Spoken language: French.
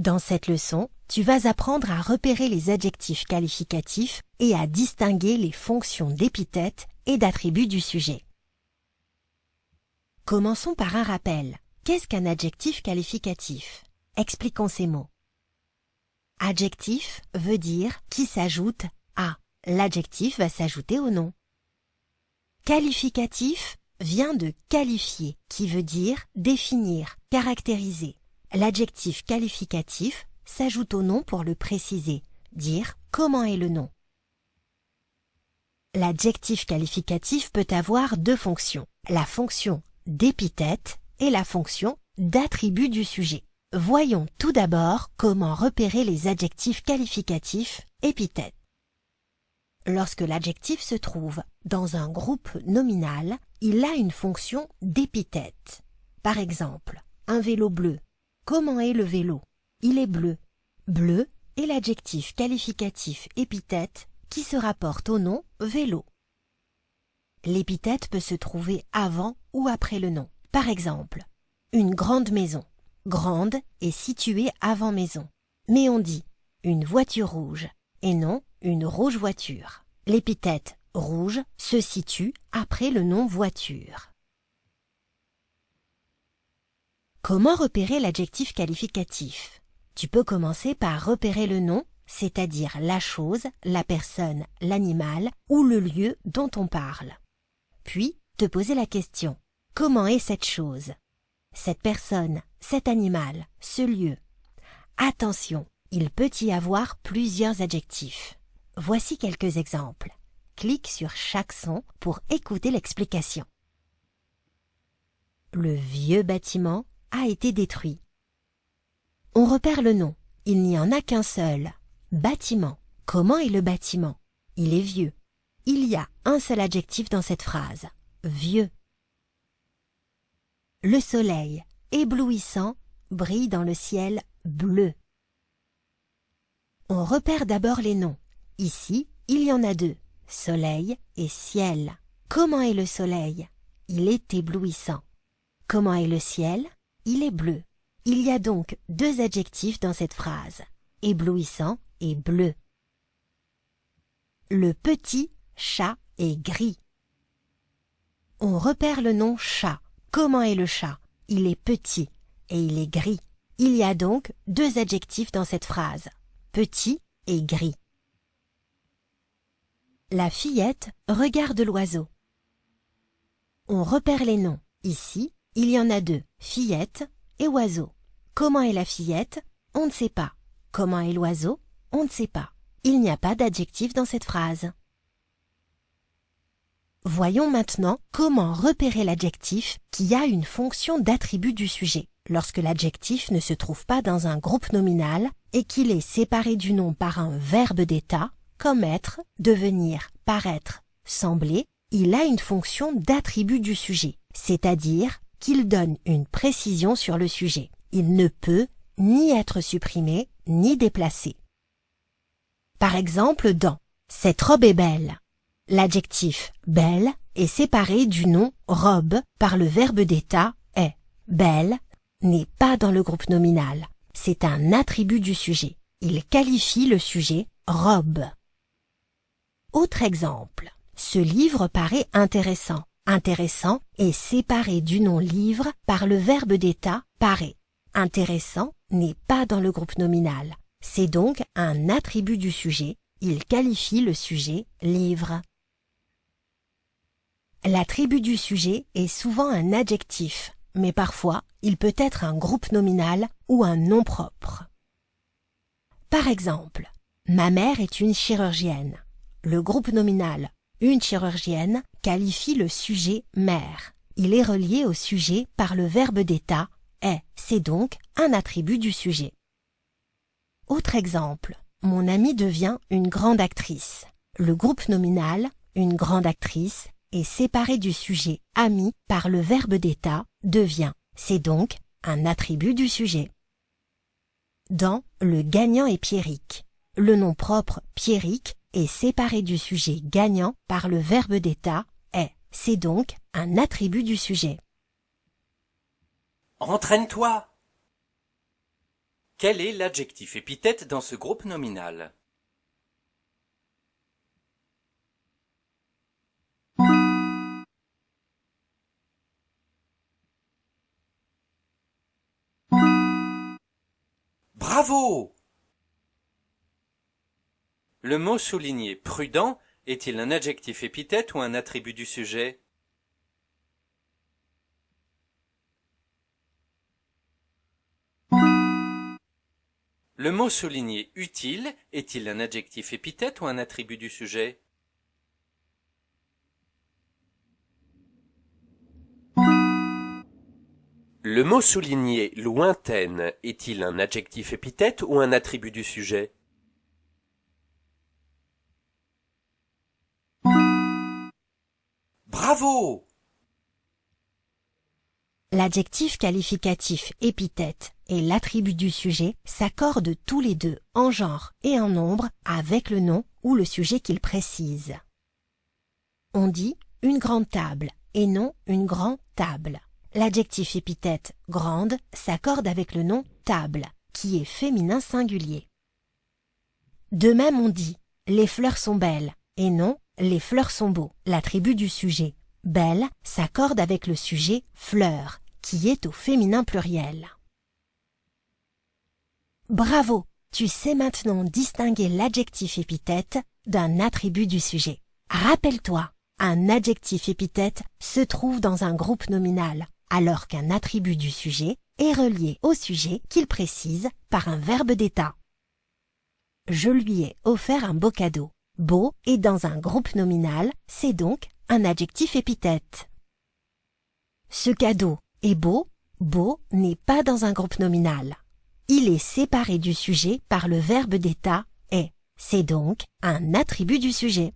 Dans cette leçon, tu vas apprendre à repérer les adjectifs qualificatifs et à distinguer les fonctions d'épithètes et d'attributs du sujet. Commençons par un rappel. Qu'est-ce qu'un adjectif qualificatif? Expliquons ces mots. Adjectif veut dire qui s'ajoute à. L'adjectif va s'ajouter au nom. Qualificatif vient de qualifier, qui veut dire définir, caractériser. L'adjectif qualificatif s'ajoute au nom pour le préciser, dire comment est le nom. L'adjectif qualificatif peut avoir deux fonctions, la fonction d'épithète et la fonction d'attribut du sujet. Voyons tout d'abord comment repérer les adjectifs qualificatifs épithètes. Lorsque l'adjectif se trouve dans un groupe nominal, il a une fonction d'épithète. Par exemple, un vélo bleu. Comment est le vélo? Il est bleu. Bleu est l'adjectif qualificatif épithète qui se rapporte au nom vélo. L'épithète peut se trouver avant ou après le nom. Par exemple, une grande maison. Grande est située avant maison. Mais on dit une voiture rouge et non une rouge voiture. L'épithète rouge se situe après le nom voiture. Comment repérer l'adjectif qualificatif? Tu peux commencer par repérer le nom, c'est-à-dire la chose, la personne, l'animal ou le lieu dont on parle. Puis, te poser la question, comment est cette chose? Cette personne, cet animal, ce lieu. Attention, il peut y avoir plusieurs adjectifs. Voici quelques exemples. Clique sur chaque son pour écouter l'explication. Le vieux bâtiment a été détruit. On repère le nom. Il n'y en a qu'un seul. Bâtiment. Comment est le bâtiment? Il est vieux. Il y a un seul adjectif dans cette phrase. Vieux. Le soleil, éblouissant, brille dans le ciel bleu. On repère d'abord les noms. Ici, il y en a deux, soleil et ciel. Comment est le soleil? Il est éblouissant. Comment est le ciel? Il est bleu. Il y a donc deux adjectifs dans cette phrase, éblouissant et bleu. Le petit chat est gris. On repère le nom chat. Comment est le chat? Il est petit et il est gris. Il y a donc deux adjectifs dans cette phrase, petit et gris. La fillette regarde l'oiseau. On repère les noms. Ici, il y en a deux, fillette et oiseau. Comment est la fillette? On ne sait pas. Comment est l'oiseau? On ne sait pas. Il n'y a pas d'adjectif dans cette phrase. Voyons maintenant comment repérer l'adjectif qui a une fonction d'attribut du sujet, lorsque l'adjectif ne se trouve pas dans un groupe nominal et qu'il est séparé du nom par un verbe d'état, comme être, devenir, paraître, sembler, il a une fonction d'attribut du sujet, c'est-à-dire qu'il donne une précision sur le sujet. Il ne peut ni être supprimé, ni déplacé. Par exemple, dans « Cette robe est belle », l'adjectif « belle » est séparé du nom « robe » par le verbe d'état « est ». « Belle » n'est pas dans le groupe nominal. C'est un attribut du sujet. Il qualifie le sujet « robe ». Autre exemple. Ce livre paraît intéressant. Intéressant est séparé du nom livre par le verbe d'état paraît. Intéressant n'est pas dans le groupe nominal. C'est donc un attribut du sujet. Il qualifie le sujet livre. L'attribut du sujet est souvent un adjectif, mais parfois il peut être un groupe nominal ou un nom propre. Par exemple, ma mère est une chirurgienne. Le groupe nominal une chirurgienne qualifie le sujet mère. Il est relié au sujet par le verbe d'état est. C'est donc un attribut du sujet. Autre exemple, mon amie devient une grande actrice. Le groupe nominal une grande actrice est séparé du sujet ami par le verbe d'état devient. C'est donc un attribut du sujet. Dans le gagnant est Pierrick, le nom propre Pierrick est séparé du sujet gagnant par le verbe d'état est. C'est donc un attribut du sujet. Entraîne-toi. Quel est l'adjectif épithète dans ce groupe nominal? Bravo! Le mot souligné prudent est-il un adjectif épithète ou un attribut du sujet? Le mot souligné utile est-il un adjectif épithète ou un attribut du sujet? Le mot souligné lointaine est-il un adjectif épithète ou un attribut du sujet? Bravo! L'adjectif qualificatif épithète et l'attribut du sujet s'accordent tous les deux en genre et en nombre avec le nom ou le sujet qu'ils précisent. On dit une grande table et non une grande table. L'adjectif épithète grande s'accorde avec le nom table, qui est féminin singulier. De même on dit les fleurs sont belles et non les fleurs sont beaux. L'attribut du sujet belle s'accorde avec le sujet fleur, qui est au féminin pluriel. Bravo! Tu sais maintenant distinguer l'adjectif épithète d'un attribut du sujet. Rappelle-toi, un adjectif épithète se trouve dans un groupe nominal, alors qu'un attribut du sujet est relié au sujet qu'il précise par un verbe d'état. Je lui ai offert un beau cadeau. Beau est dans un groupe nominal, c'est donc un adjectif épithète. Ce cadeau est beau, beau n'est pas dans un groupe nominal. Il est séparé du sujet par le verbe d'état est. C'est donc un attribut du sujet.